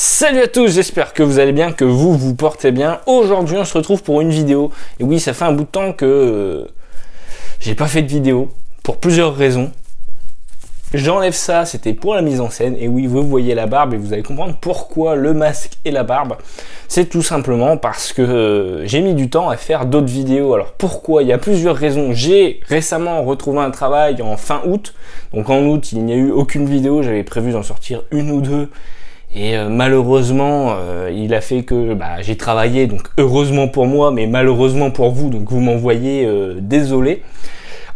Salut à tous, j'espère que vous allez bien, que vous portez bien. Aujourd'hui on se retrouve pour une vidéo. Et oui, ça fait un bout de temps que j'ai pas fait de vidéo, pour plusieurs raisons. J'enlève ça, c'était pour la mise en scène. Et oui, vous voyez la barbe et vous allez comprendre pourquoi le masque et la barbe. C'est tout simplement parce que j'ai mis du temps à faire d'autres vidéos. Alors pourquoi? Il y a plusieurs raisons. J'ai récemment retrouvé un travail en fin août. Donc en août, il n'y a eu aucune vidéo. J'avais prévu d'en sortir une ou deux. Et malheureusement, il a fait que j'ai travaillé, donc heureusement pour moi, mais malheureusement pour vous, donc vous m'envoyez désolé.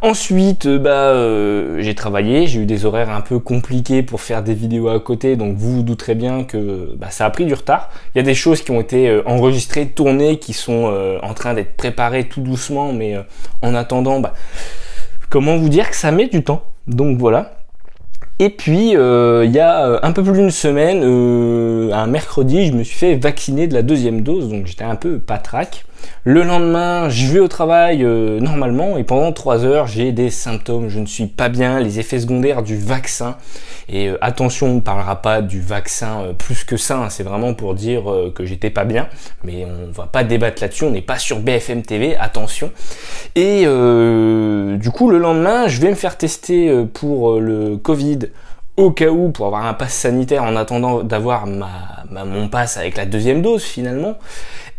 Ensuite, j'ai travaillé, j'ai eu des horaires un peu compliqués pour faire des vidéos à côté, donc vous vous douterez bien que ça a pris du retard. Il y a des choses qui ont été enregistrées, tournées, qui sont en train d'être préparées tout doucement, mais en attendant, comment vous dire que ça met du temps. Donc voilà. Et puis, il y a un peu plus d'une semaine, un mercredi, je me suis fait vacciner de la deuxième dose, donc j'étais un peu patraque. Le lendemain, je vais au travail normalement, et pendant 3 heures, j'ai des symptômes, je ne suis pas bien, les effets secondaires du vaccin. Et attention, on ne parlera pas du vaccin plus que ça, hein, c'est vraiment pour dire que j'étais pas bien, mais on va pas débattre là-dessus, on n'est pas sur BFM TV, attention. Et du coup, le lendemain, je vais me faire tester pour le Covid, au cas où, pour avoir un pass sanitaire en attendant d'avoir mon pass avec la deuxième dose finalement.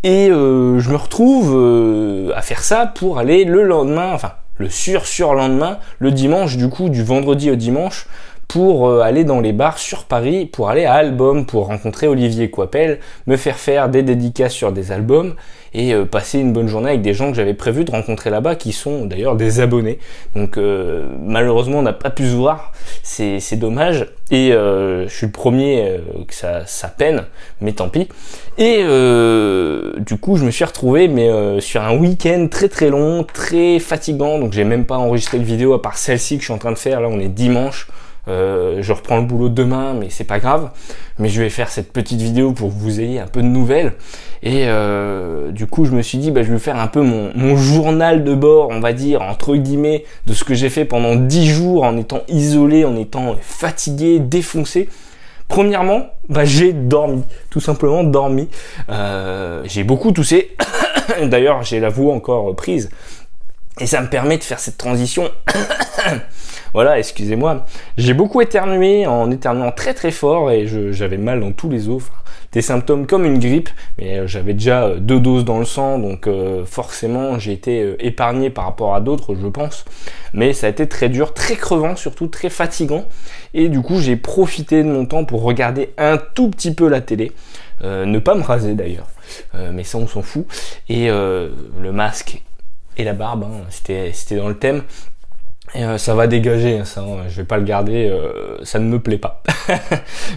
Et je me retrouve à faire ça pour aller le lendemain, enfin le surlendemain, le dimanche du coup, du vendredi au dimanche, pour aller dans les bars sur Paris, pour aller à Album, pour rencontrer Olivier Coipel, me faire des dédicaces sur des albums et passer une bonne journée avec des gens que j'avais prévu de rencontrer là-bas, qui sont d'ailleurs des abonnés. Donc malheureusement on n'a pas pu se voir, c'est dommage, et je suis le premier que ça peine, mais tant pis. Et du coup je me suis retrouvé sur un week-end très long, très fatigant, donc j'ai même pas enregistré de vidéo à part celle-ci que je suis en train de faire. Là on est dimanche. Je reprends le boulot demain, mais c'est pas grave. Mais je vais faire cette petite vidéo pour que vous ayez un peu de nouvelles. Et du coup, je me suis dit, je vais faire un peu mon journal de bord, on va dire, entre guillemets, de ce que j'ai fait pendant 10 jours en étant isolé, en étant fatigué, défoncé. Premièrement, j'ai dormi, tout simplement dormi. J'ai beaucoup toussé. D'ailleurs, j'ai la voix encore prise. Et ça me permet de faire cette transition. Voilà, excusez-moi. J'ai beaucoup éternué en éternuant très fort et j'avais mal dans tous les os. Enfin, des symptômes comme une grippe, mais j'avais déjà 2 doses dans le sang, donc forcément j'ai été épargné par rapport à d'autres, je pense. Mais ça a été très dur, très crevant, surtout très fatigant. Et du coup, j'ai profité de mon temps pour regarder un tout petit peu la télé. Ne pas me raser d'ailleurs, mais ça on s'en fout. Et le masque et la barbe, hein, c'était dans le thème. Et ça va dégager, ça, hein, je vais pas le garder, ça ne me plaît pas.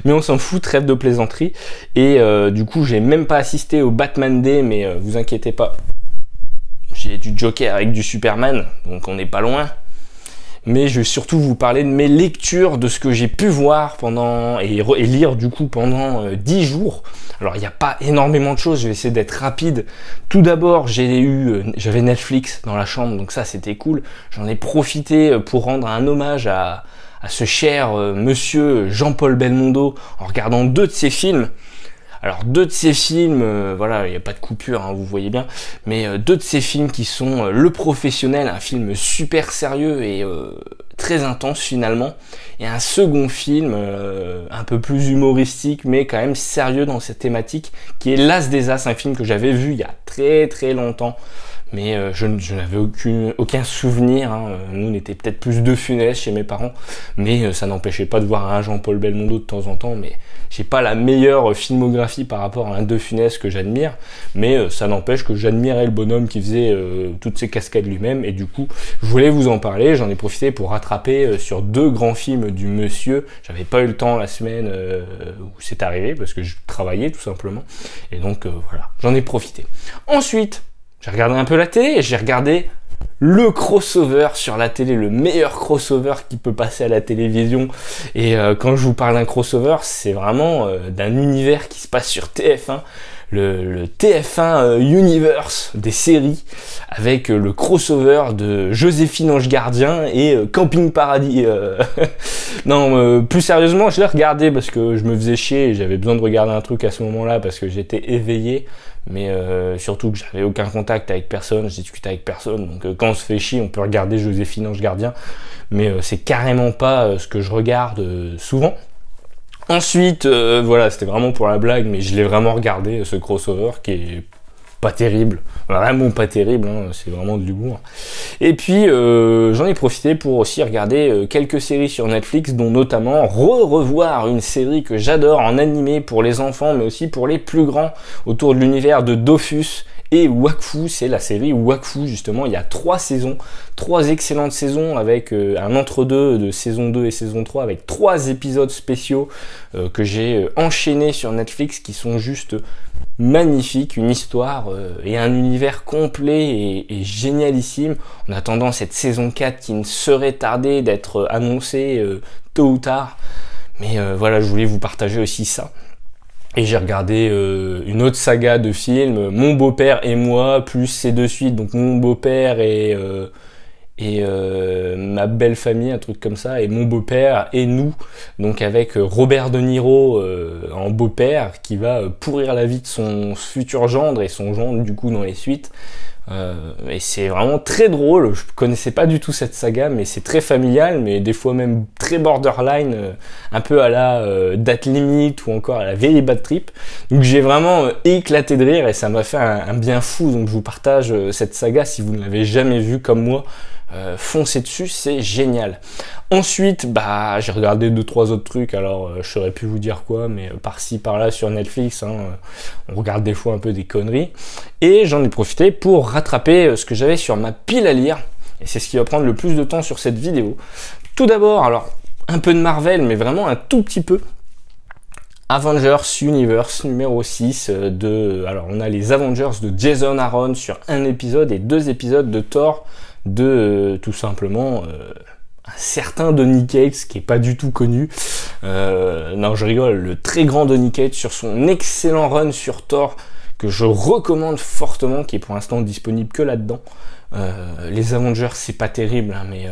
Mais on s'en fout, trêve de plaisanterie. Et du coup, j'ai même pas assisté au Batman Day, mais vous inquiétez pas. J'ai du Joker avec du Superman, donc on n'est pas loin. Mais je vais surtout vous parler de mes lectures, de ce que j'ai pu voir pendant et lire du coup pendant 10 jours. Alors il n'y a pas énormément de choses, je vais essayer d'être rapide. Tout d'abord, j'avais Netflix dans la chambre, donc ça c'était cool. J'en ai profité pour rendre un hommage à ce cher monsieur Jean-Paul Belmondo en regardant 2 de ses films. Alors 2 de ces films, voilà, il n'y a pas de coupure, hein, vous voyez bien, mais 2 de ces films qui sont Le Professionnel, un film super sérieux et très intense finalement, et un second film un peu plus humoristique, mais quand même sérieux dans cette thématique, qui est L'As des As, un film que j'avais vu il y a très longtemps, mais je n'avais aucun souvenir, hein. Nous on était peut-être plus De Funès chez mes parents, mais ça n'empêchait pas de voir un Jean-Paul Belmondo de temps en temps, mais j'ai pas la meilleure filmographie par rapport à un De Funès que j'admire, mais ça n'empêche que j'admirais le bonhomme qui faisait toutes ces cascades lui-même, et du coup je voulais vous en parler. J'en ai profité pour rattraper sur 2 grands films du monsieur. J'avais pas eu le temps la semaine où c'est arrivé, parce que je travaillais tout simplement, et donc voilà, j'en ai profité. Ensuite, j'ai regardé un peu la télé et j'ai regardé le crossover sur la télé, le meilleur crossover qui peut passer à la télévision. Et quand je vous parle d'un crossover, c'est vraiment d'un univers qui se passe sur TF1. le TF1 Universe des séries avec le crossover de Joséphine Ange Gardien et Camping Paradis. Non, plus sérieusement, je l'ai regardé parce que je me faisais chier et j'avais besoin de regarder un truc à ce moment-là parce que j'étais éveillé, mais surtout que j'avais aucun contact avec personne, je discutais avec personne, donc quand on se fait chier, on peut regarder Joséphine Ange Gardien, mais c'est carrément pas ce que je regarde souvent. Ensuite, voilà, c'était vraiment pour la blague, mais je l'ai vraiment regardé, ce crossover, qui est pas terrible, vraiment pas terrible, hein, c'est vraiment de l'humour. Et puis, j'en ai profité pour aussi regarder quelques séries sur Netflix, dont notamment revoir une série que j'adore en animé pour les enfants, mais aussi pour les plus grands, autour de l'univers de Dofus et Wakfu. C'est la série Wakfu, justement. Il y a 3 saisons, 3 excellentes saisons avec un entre-deux de saison 2 et saison 3 avec 3 épisodes spéciaux que j'ai enchaînés sur Netflix qui sont juste magnifiques, une histoire et un univers complet et génialissime. En attendant cette saison 4 qui ne serait tardée d'être annoncée tôt ou tard. Mais voilà, je voulais vous partager aussi ça. Et j'ai regardé une autre saga de films, Mon beau-père et moi, plus ces 2 suites, donc Mon beau-père et ma belle famille, un truc comme ça, et Mon beau-père et nous, donc avec Robert De Niro en beau-père qui va pourrir la vie de son futur gendre et son gendre du coup dans les suites. Et c'est vraiment très drôle, je connaissais pas du tout cette saga, mais c'est très familial, mais des fois même très borderline, un peu à la Date Limite ou encore à la Very Bad Trip. Donc j'ai vraiment éclaté de rire et ça m'a fait un bien fou, donc je vous partage cette saga si vous ne l'avez jamais vue comme moi. Foncez dessus, c'est génial. Ensuite, j'ai regardé 2-3 autres trucs, alors je saurais plus vous dire quoi, mais par-ci par-là sur Netflix, hein, on regarde des fois un peu des conneries, et j'en ai profité pour rattraper ce que j'avais sur ma pile à lire, et c'est ce qui va prendre le plus de temps sur cette vidéo. Tout d'abord, alors, un peu de Marvel, mais vraiment un tout petit peu. Avengers Universe numéro 6 alors on a les Avengers de Jason Aaron sur un épisode et 2 épisodes de Thor de tout simplement un certain Donny Cates qui est pas du tout connu. Non, je rigole, le très grand Donny Cates sur son excellent run sur Thor que je recommande fortement, qui est pour l'instant disponible que là-dedans. Les Avengers, c'est pas terrible, hein, mais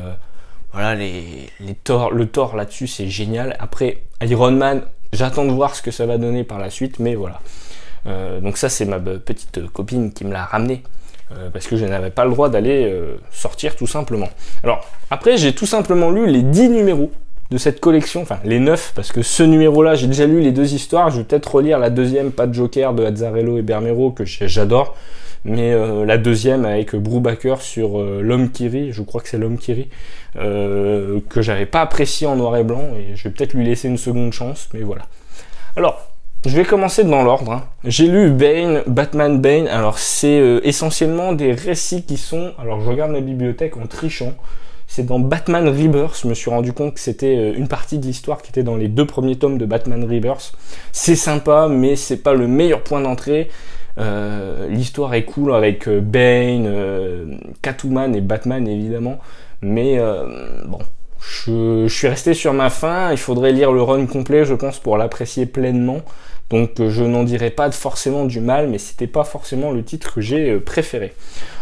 voilà, le Thor là-dessus, c'est génial. Après, Iron Man, j'attends de voir ce que ça va donner par la suite, mais voilà. Donc ça, c'est ma petite copine qui me l'a ramené. Parce que je n'avais pas le droit d'aller sortir tout simplement. Alors, après, j'ai tout simplement lu les 10 numéros de cette collection, enfin les 9, parce que ce numéro-là, j'ai déjà lu les 2 histoires, je vais peut-être relire la deuxième, pas de Joker, de Azzarello et Bermero, que j'adore, mais la deuxième avec Brubaker sur l'homme qui rit, je crois que c'est l'homme qui rit, que j'avais pas apprécié en noir et blanc, et je vais peut-être lui laisser une seconde chance, mais voilà. Alors, je vais commencer dans l'ordre, hein. J'ai lu Bane, Batman Bane, alors c'est essentiellement des récits qui sont, alors je regarde ma bibliothèque en trichant, c'est dans Batman Rebirth, je me suis rendu compte que c'était une partie de l'histoire qui était dans les 2 premiers tomes de Batman Rebirth. C'est sympa, mais c'est pas le meilleur point d'entrée. L'histoire est cool avec Bane, Catwoman et Batman évidemment, mais bon, je suis resté sur ma faim, il faudrait lire le run complet je pense pour l'apprécier pleinement, donc je n'en dirai pas forcément du mal, mais c'était pas forcément le titre que j'ai préféré.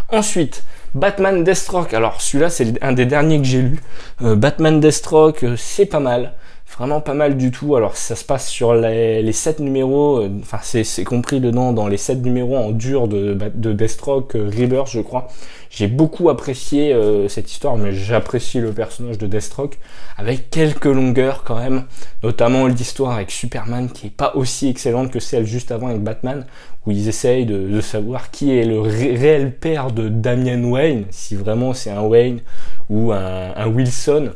Ensuite, Batman Deathstroke, alors celui-là c'est un des derniers que j'ai lu. Batman Deathstroke, c'est pas mal, vraiment pas mal du tout. Alors ça se passe sur les 7 numéros, enfin c'est compris dedans dans les 7 numéros en dur de Deathstroke Rebirth je crois. J'ai beaucoup apprécié cette histoire, mais j'apprécie le personnage de Deathstroke avec quelques longueurs quand même, notamment l'histoire avec Superman qui est pas aussi excellente que celle juste avant avec Batman, où ils essayent de savoir qui est le réel père de Damian Wayne, si vraiment c'est un Wayne ou un Wilson.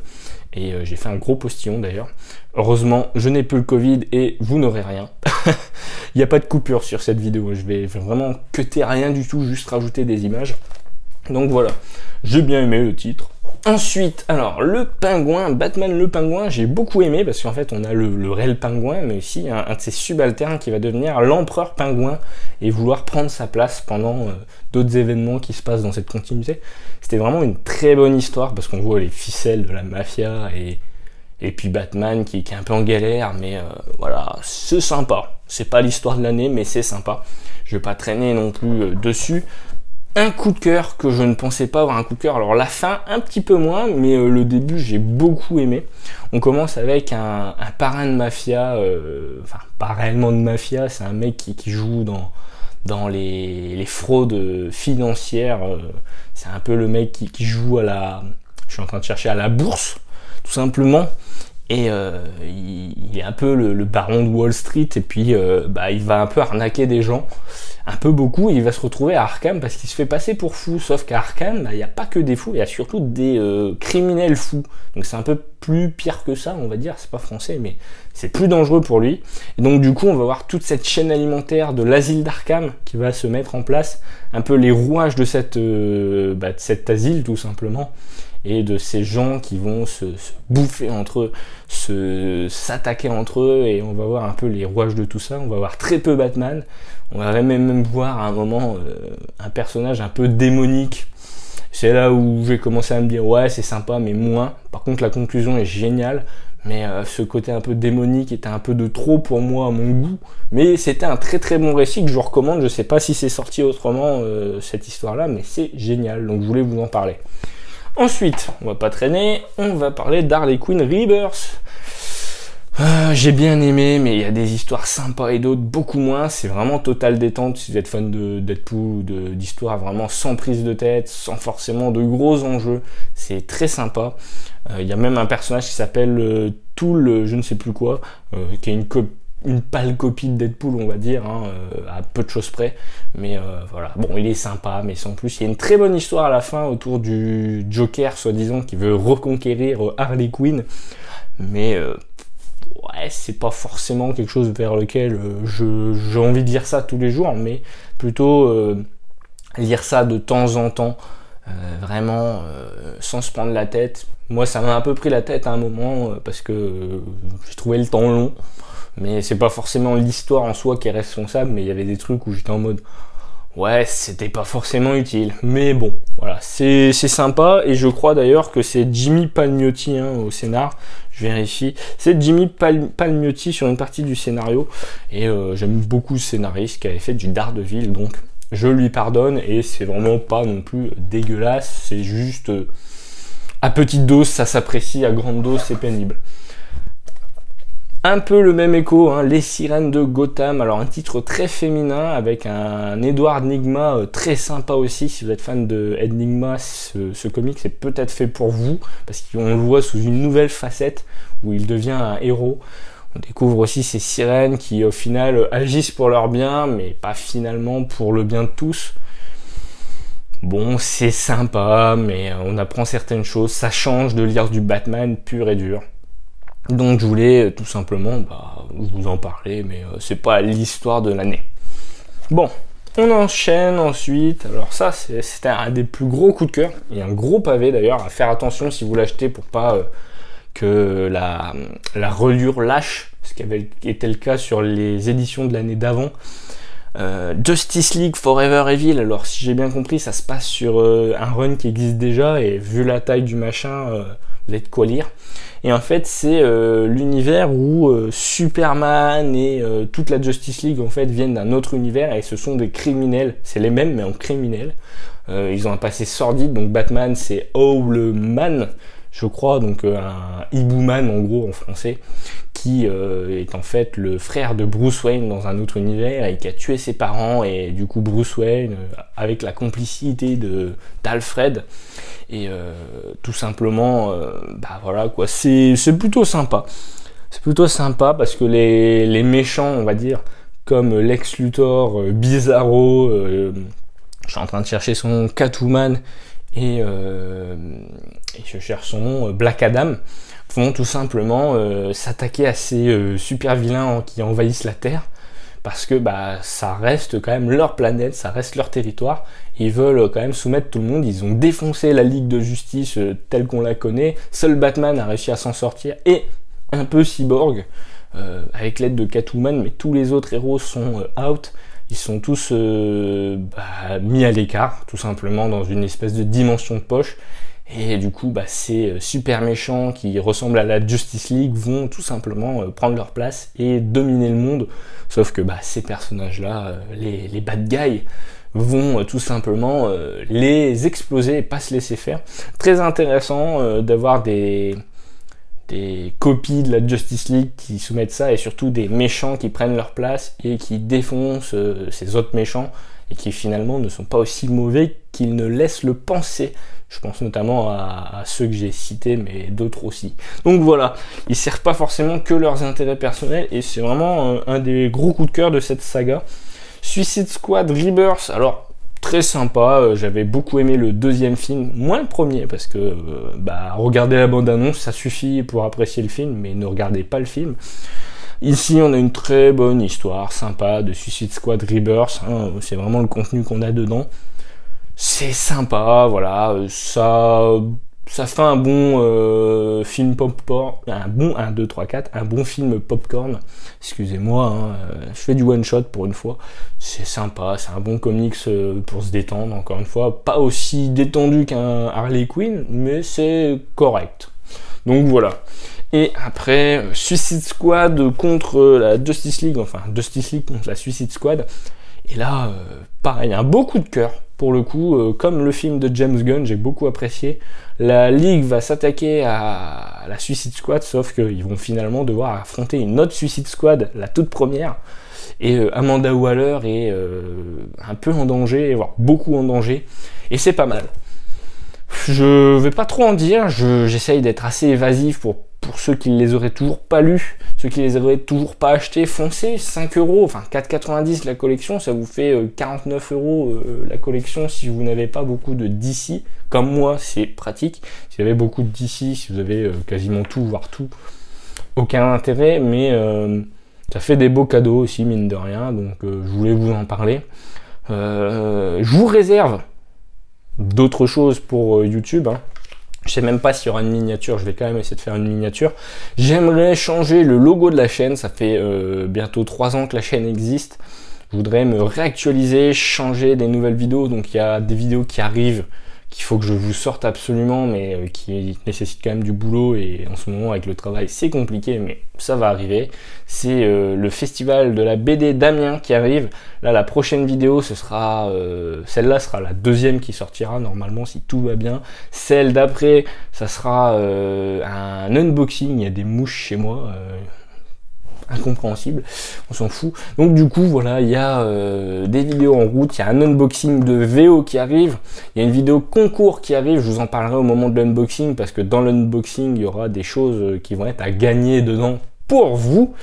Et j'ai fait un gros postillon d'ailleurs. Heureusement, je n'ai plus le Covid et vous n'aurez rien. Il n'y a pas de coupure sur cette vidéo. Je vais vraiment cutter rien du tout, juste rajouter des images. Donc voilà, j'ai bien aimé le titre. Ensuite, alors, le pingouin, Batman le pingouin, j'ai beaucoup aimé parce qu'en fait, on a le réel pingouin, mais aussi un de ses subalternes qui va devenir l'empereur pingouin et vouloir prendre sa place pendant d'autres événements qui se passent dans cette continuité. C'était vraiment une très bonne histoire parce qu'on voit les ficelles de la mafia et puis Batman qui est un peu en galère, mais voilà, c'est sympa. C'est pas l'histoire de l'année, mais c'est sympa. Je vais pas traîner non plus dessus. Un coup de cœur que je ne pensais pas avoir un coup de cœur. Alors la fin, un petit peu moins, mais le début, j'ai beaucoup aimé. On commence avec un parrain de mafia, enfin pas réellement de mafia, c'est un mec qui joue dans les fraudes financières. C'est un peu le mec qui joue je suis en train de chercher à la bourse, tout simplement. Et il est un peu le baron de Wall Street, et puis il va un peu arnaquer des gens, un peu beaucoup, et il va se retrouver à Arkham parce qu'il se fait passer pour fou. Sauf qu'à Arkham, il n'y a pas que des fous, il y a surtout des criminels fous. Donc c'est un peu plus pire que ça, on va dire, c'est pas français, mais c'est plus dangereux pour lui. Et donc du coup, on va voir toute cette chaîne alimentaire de l'asile d'Arkham qui va se mettre en place, un peu les rouages de de cet asile tout simplement, et de ces gens qui vont se bouffer entre eux, s'attaquer entre eux, et on va voir un peu les rouages de tout ça. On va voir très peu Batman, on va même voir à un moment un personnage un peu démonique. C'est là où j'ai commencé à me dire ouais c'est sympa mais moins. Par contre la conclusion est géniale, mais ce côté un peu démonique était un peu de trop pour moi à mon goût. Mais c'était un très très bon récit que je vous recommande. Je sais pas si c'est sorti autrement cette histoire là, mais c'est génial, donc je voulais vous en parler. Ensuite, on va pas traîner, on va parler d'Harley Quinn Rebirth. J'ai bien aimé, mais il y a des histoires sympas et d'autres beaucoup moins. C'est vraiment total détente si vous êtes fan de Deadpool ou d'histoires vraiment sans prise de tête, sans forcément de gros enjeux. C'est très sympa. Il y a même un personnage qui s'appelle Tool, je ne sais plus quoi, qui est une pâle copie de Deadpool, on va dire, à peu de choses près. Mais voilà, bon, il est sympa, mais sans plus. Il y a une très bonne histoire à la fin autour du Joker, soi-disant, qui veut reconquérir Harley Quinn. Mais ouais, c'est pas forcément quelque chose vers lequel j'ai envie de lire ça tous les jours, mais plutôt lire ça de temps en temps, vraiment sans se prendre la tête. Moi, ça m'a un peu pris la tête à un moment parce que j'ai trouvé le temps long. Mais c'est pas forcément l'histoire en soi qui est responsable, mais il y avait des trucs où j'étais en mode ouais, c'était pas forcément utile. Mais bon, voilà, c'est sympa, et je crois d'ailleurs que c'est Jimmy Palmiotti au scénar. Je vérifie. C'est Jimmy Palmiotti sur une partie du scénario, et j'aime beaucoup ce scénariste qui avait fait du Daredevil, donc je lui pardonne, et c'est vraiment pas non plus dégueulasse, c'est juste à petite dose, ça s'apprécie, à grande dose, c'est pénible. Un peu le même écho, Les Sirènes de Gotham. Alors un titre très féminin avec un Edward Nygma très sympa aussi. Si vous êtes fan de Ed Nygma, ce comic c'est peut-être fait pour vous, parce qu'on le voit sous une nouvelle facette où il devient un héros. On découvre aussi ces sirènes qui au final agissent pour leur bien, mais pas finalement pour le bien de tous. Bon, c'est sympa, mais on apprend certaines choses. Ça change de lire du Batman pur et dur. Donc je voulais tout simplement vous en parler, mais c'est pas l'histoire de l'année. Bon, on enchaîne ensuite. Alors ça, c'était un des plus gros coups de cœur. Il y a un gros pavé d'ailleurs, à faire attention si vous l'achetez pour pas que la reliure lâche, ce qui avait été le cas sur les éditions de l'année d'avant. Justice League Forever Evil. Alors si j'ai bien compris, ça se passe sur un run qui existe déjà, et vu la taille du machin, vous avez de quoi lire. Et en fait, c'est l'univers où Superman et toute la Justice League en fait viennent d'un autre univers, et ce sont des criminels. C'est les mêmes mais en criminels. Ils ont un passé sordide. Donc Batman, c'est Owlman, je crois, donc un hibouman en gros en français, qui est en fait le frère de Bruce Wayne dans un autre univers, et qui a tué ses parents, et du coup Bruce Wayne, avec la complicité d'Alfred, et tout simplement, voilà quoi, c'est plutôt sympa. C'est plutôt sympa parce que les méchants, on va dire, comme Lex Luthor, Bizarro, je suis en train de chercher son nom, Catwoman, et je cherche son nom, Black Adam, vont tout simplement s'attaquer à ces super vilains qui envahissent la Terre, parce que ça reste quand même leur planète, ça reste leur territoire. Ils veulent quand même soumettre tout le monde. Ils ont défoncé la Ligue de Justice telle qu'on la connaît. Seul Batman a réussi à s'en sortir, et un peu Cyborg avec l'aide de Catwoman, mais tous les autres héros sont out. Ils sont tous mis à l'écart, tout simplement dans une espèce de dimension de poche. Et du coup, ces super méchants qui ressemblent à la Justice League vont tout simplement prendre leur place et dominer le monde. Sauf que ces personnages-là, les bad guys, vont tout simplement les exploser et pas se laisser faire. Très intéressant d'avoir des copies de la Justice League qui soumettent ça, et surtout des méchants qui prennent leur place et qui défoncent ces autres méchants, et qui finalement ne sont pas aussi mauvais qu'ils ne laissent le penser. Je pense notamment à ceux que j'ai cités, mais d'autres aussi. Donc voilà, ils servent pas forcément que leurs intérêts personnels, et c'est vraiment un des gros coups de cœur de cette saga. Suicide Squad Rebirth, alors très sympa, j'avais beaucoup aimé le deuxième film, moins le premier, parce que regarder la bande-annonce, ça suffit pour apprécier le film, mais ne regardez pas le film. Ici, on a une très bonne histoire, sympa, de Suicide Squad Rebirth, hein, c'est vraiment le contenu qu'on a dedans. C'est sympa, voilà, ça fait un bon film popcorn, un bon film popcorn, excusez-moi, je fais du one shot pour une fois, c'est sympa, c'est un bon comics pour se détendre, encore une fois, pas aussi détendu qu'un Harley Quinn, mais c'est correct. Donc voilà. Et après, Suicide Squad contre la Justice League, enfin Justice League contre la Suicide Squad, et là, pareil, un beau coup de cœur. Pour le coup, comme le film de James Gunn, j'ai beaucoup apprécié. La Ligue va s'attaquer à la Suicide Squad, sauf qu'ils vont finalement devoir affronter une autre Suicide Squad, la toute première. Et Amanda Waller est un peu en danger, voire beaucoup en danger. Et c'est pas mal. Je vais pas trop en dire, j'essaye d'être assez évasif pour ceux qui les auraient toujours pas lus, ceux qui les auraient toujours pas achetés, foncez, 5 €, enfin 4,90 la collection, ça vous fait 49 € la collection si vous n'avez pas beaucoup de DC, comme moi c'est pratique, si vous avez beaucoup de DC, si vous avez quasiment tout, voire tout, aucun intérêt, mais ça fait des beaux cadeaux aussi, mine de rien, donc je voulais vous en parler. Je vous réserve d'autres choses pour YouTube, hein. Je sais même pas s'il y aura une miniature, je vais quand même essayer de faire une miniature. J'aimerais changer le logo de la chaîne, ça fait bientôt 3 ans que la chaîne existe. Je voudrais me réactualiser, changer des nouvelles vidéos, donc il y a des vidéos qui arrivent, qu'il faut que je vous sorte absolument, mais qui nécessitent quand même du boulot, et en ce moment avec le travail c'est compliqué, mais ça va arriver. C'est le festival de la BD d'Amiens qui arrive. Là la prochaine vidéo, ce sera celle-là sera la deuxième qui sortira normalement si tout va bien. Celle d'après, ça sera un unboxing, il y a des mouches chez moi. Incompréhensible, on s'en fout. Donc du coup voilà, il y a des vidéos en route, il y a un unboxing de VO qui arrive, il y a une vidéo concours qui arrive, je vous en parlerai au moment de l'unboxing, parce que dans l'unboxing il y aura des choses qui vont être à gagner dedans pour vous.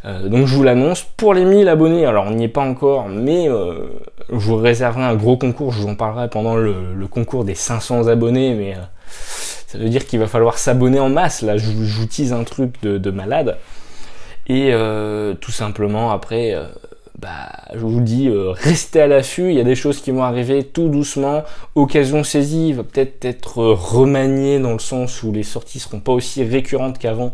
Donc je vous l'annonce, pour les 1000 abonnés, alors on n'y est pas encore, mais je vous réserverai un gros concours, je vous en parlerai pendant le concours des 500 abonnés, mais ça veut dire qu'il va falloir s'abonner en masse, là je vous tease un truc de malade. Et tout simplement après, je vous dis, restez à l'affût, il y a des choses qui vont arriver tout doucement, occasion saisie, il va peut-être être remanié dans le sens où les sorties seront pas aussi récurrentes qu'avant,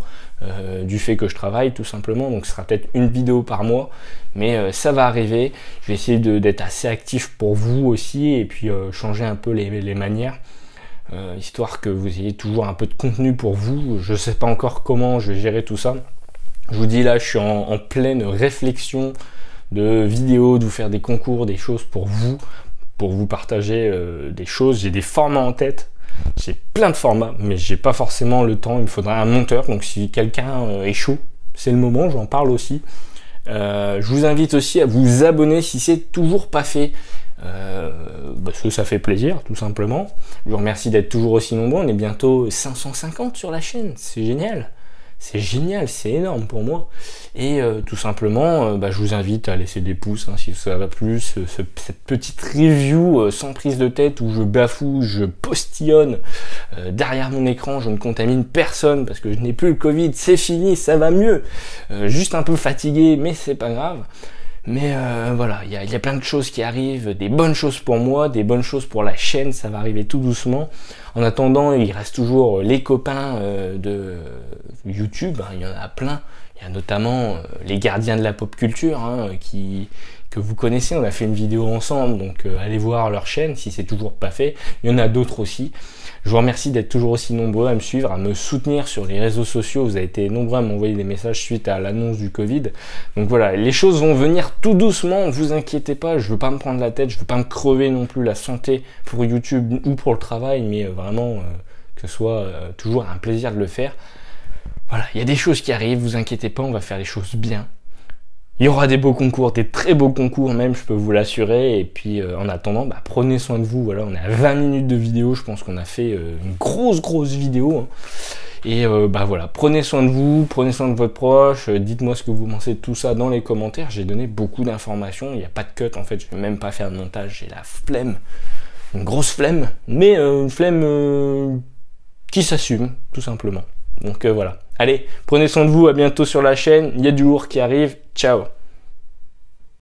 du fait que je travaille tout simplement, donc ce sera peut-être une vidéo par mois, mais ça va arriver. Je vais essayer d'être assez actif pour vous aussi, et puis changer un peu les manières. Histoire que vous ayez toujours un peu de contenu pour vous. Je sais pas encore comment je vais gérer tout ça. Je vous dis là, je suis en pleine réflexion de vidéos, de vous faire des concours, des choses pour vous partager des choses. J'ai des formats en tête, j'ai plein de formats, mais j'ai pas forcément le temps. Il me faudra un monteur, donc si quelqu'un est chaud, c'est le moment, j'en parle aussi. Je vous invite aussi à vous abonner si c'est toujours pas fait. Parce que ça fait plaisir tout simplement. Je vous remercie d'être toujours aussi nombreux, on est bientôt 550 sur la chaîne, c'est génial. C'est génial, c'est énorme pour moi. Et tout simplement, je vous invite à laisser des pouces hein, si ça va plus. Cette petite review sans prise de tête où je bafoue, je postillonne derrière mon écran, je ne contamine personne parce que je n'ai plus le Covid, c'est fini, ça va mieux. Juste un peu fatigué, mais c'est pas grave. Mais voilà, il y a plein de choses qui arrivent, des bonnes choses pour moi, des bonnes choses pour la chaîne, ça va arriver tout doucement. En attendant, il reste toujours les copains de YouTube, hein, il y en a plein. Il y a notamment les gardiens de la pop culture hein, que vous connaissez. On a fait une vidéo ensemble, donc allez voir leur chaîne si c'est toujours pas fait. Il y en a d'autres aussi. Je vous remercie d'être toujours aussi nombreux à me suivre, à me soutenir sur les réseaux sociaux. Vous avez été nombreux à m'envoyer des messages suite à l'annonce du Covid. Donc voilà, les choses vont venir tout doucement, ne vous inquiétez pas. Je veux pas me prendre la tête, je veux pas me crever non plus la santé pour YouTube ou pour le travail, mais vraiment que ce soit toujours un plaisir de le faire. Voilà, il y a des choses qui arrivent, vous inquiétez pas, on va faire les choses bien. Il y aura des beaux concours, des très beaux concours même, je peux vous l'assurer. Et puis en attendant, prenez soin de vous. Voilà, on est à 20 minutes de vidéo, je pense qu'on a fait une grosse vidéo. Hein. Et voilà, prenez soin de vous, prenez soin de votre proche. Dites-moi ce que vous pensez de tout ça dans les commentaires. J'ai donné beaucoup d'informations, il n'y a pas de cut en fait, je ne vais même pas faire de montage, j'ai la flemme. Une grosse flemme, mais une flemme qui s'assume, tout simplement. Donc voilà. Allez, prenez soin de vous, à bientôt sur la chaîne, il y a du lourd qui arrive, ciao.